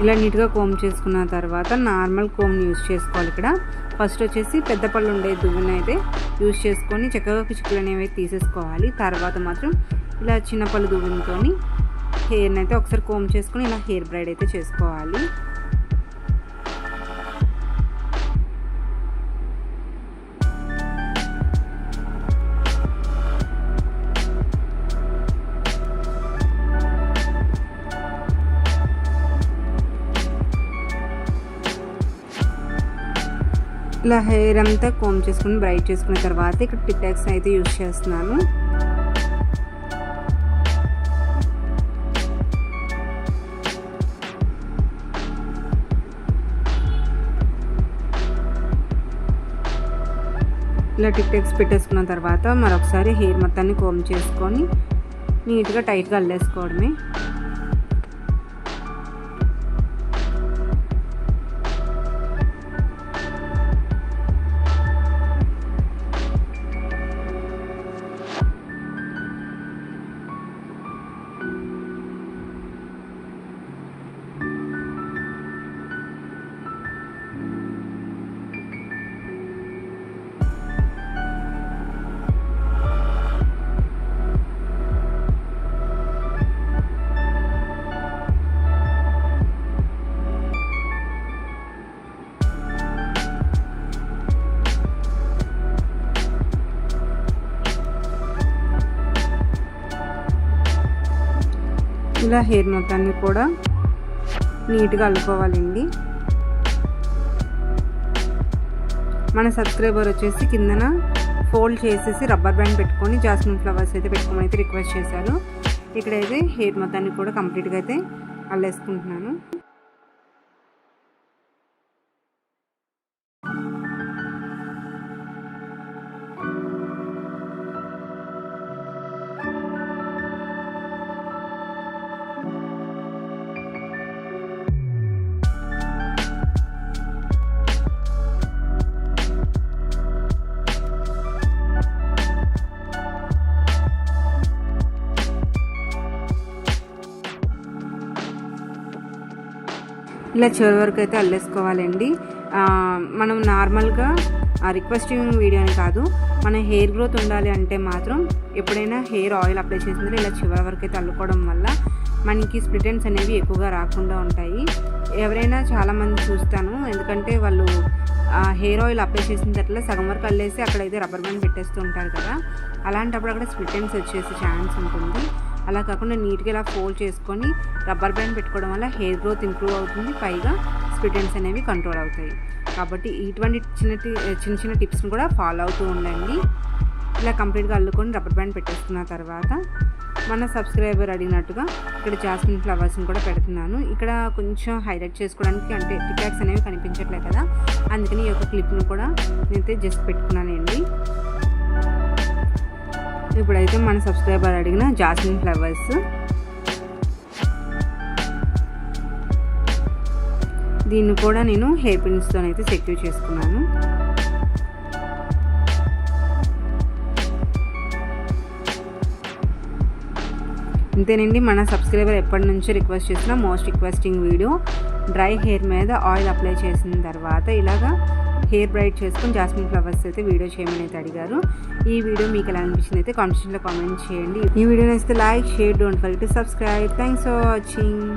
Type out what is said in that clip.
ఇలా నీట్గా కోమ్ చేసుకున్న తర్వాత నార్మల్ కోమ్ని యూజ్ చేసుకోవాలి. ఇక్కడ ఫస్ట్ వచ్చేసి పెద్ద పళ్ళు ఉండే దువ్వుని అయితే యూజ్ చేసుకొని చక్కగా పిచ్చుకలు అనేవి తీసేసుకోవాలి. తర్వాత మాత్రం ఇలా చిన్న పళ్ళు దువ్వునితో హెయిర్ని అయితే ఒకసారి కోమ్ చేసుకొని ఇలా హెయిర్ బ్రైడ్ అయితే చేసుకోవాలి. ఇలా హెయిర్ అంతా కోమ్ చేసుకుని బ్రైట్ చేసుకున్న తర్వాత ఇక్కడ టిప్ ట్యాక్స్ అయితే యూజ్ చేస్తున్నాను. ఇలా టిప్ ట్యాక్స్ పెట్టేసుకున్న తర్వాత మరొకసారి హెయిర్ మొత్తాన్ని కోమ్ చేసుకొని నీట్గా టైట్గా అల్లేసుకోవడమే. ఇలా హెయిర్ మొత్తాన్ని కూడా నీట్గా అల్లుకోవాలండి. మన సబ్స్క్రైబర్ వచ్చేసి కిందన ఫోల్డ్ చేసేసి రబ్బర్ బ్యాండ్ పెట్టుకొని జాస్మిన్ ఫ్లవర్స్ అయితే పెట్టుకోమని అయితే రిక్వెస్ట్ చేశారు. ఇక్కడైతే హెయిర్ మొత్తాన్ని కూడా కంప్లీట్గా అయితే అల్లేసుకుంటున్నాను. ఇలా చివరి వరకు అయితే అల్లేసుకోవాలండి. మనం నార్మల్గా రిక్వెస్టింగ్ వీడియో అని కాదు, మన హెయిర్ గ్రోత్ ఉండాలి అంటే మాత్రం ఎప్పుడైనా హెయిర్ ఆయిల్ అప్లై చేసిందో ఇలా చివరి వరకు అయితే అల్లుకోవడం వల్ల మనకి స్ప్లిట్ ఎండ్స్ అనేవి ఎక్కువగా రాకుండా ఉంటాయి. ఎవరైనా చాలామంది చూస్తాను, ఎందుకంటే వాళ్ళు హెయిర్ ఆయిల్ అప్లై చేసిన తర్వాత సగం వరకు అల్లేసి అక్కడైతే రబ్బర్ బ్యాండ్ పెట్టేస్తూ ఉంటారు కదా, అలాంటప్పుడు అక్కడ స్ప్లిట్ ఎండ్స్ వచ్చేసే ఛాన్స్ ఉంటుంది. అలా కాకుండా నీట్గా ఇలా ఫోల్డ్ చేసుకొని రబ్బర్ బ్యాండ్ పెట్టుకోవడం వల్ల హెయిర్ గ్రోత్ ఇంప్రూవ్ అవుతుంది, పైగా స్ప్లిట్ ఎండ్స్ అనేవి కంట్రోల్ అవుతాయి. కాబట్టి ఇటువంటి చిన్న చిన్న టిప్స్ని కూడా ఫాలో అవుతూ ఉండండి. ఇలా కంప్లీట్గా అల్లుకొని రబ్బర్ బ్యాండ్ పెట్టేసుకున్న తర్వాత మన సబ్స్క్రైబర్ అడిగినట్టుగా ఇక్కడ జాస్మిన్ ఫ్లవర్స్ని కూడా పెడుతున్నాను. ఇక్కడ కొంచెం హైలైట్ చేసుకోవడానికి, అంటే టిప్ ట్యాక్స్ అనేవి కనిపించట్లేదు కదా, అందుకని ఈ యొక్క క్లిప్ను కూడా నేనైతే జస్ట్ పెట్టుకున్నానండి. ఇప్పుడైతే మన సబ్స్క్రైబర్ అడిగిన జాస్మిన్ ఫ్లవర్స్, దీన్ని కూడా నేను హెయిర్ పిన్స్తో అయితే సెక్యూర్ చేసుకున్నాను. ఇంతేనండి, మన సబ్స్క్రైబర్ ఎప్పటి నుంచో రిక్వెస్ట్ చేసిన most requesting video. Dry hair మీద ఆయిల్ అప్లై చేసిన తర్వాత ఇలాగా హెయిర్ బ్రైట్ చేసుకుని జాస్మిన్ ఫ్లవర్స్ అయితే వీడియో చేయమని అయితే అడిగారు. ఈ వీడియో మీకు ఎలా అనిపించింది అయితే కామెంట్ సెక్షన్లో కామెంట్ చేయండి. ఈ వీడియో నచ్చితే like, share, don't forget to subscribe. Thanks for watching.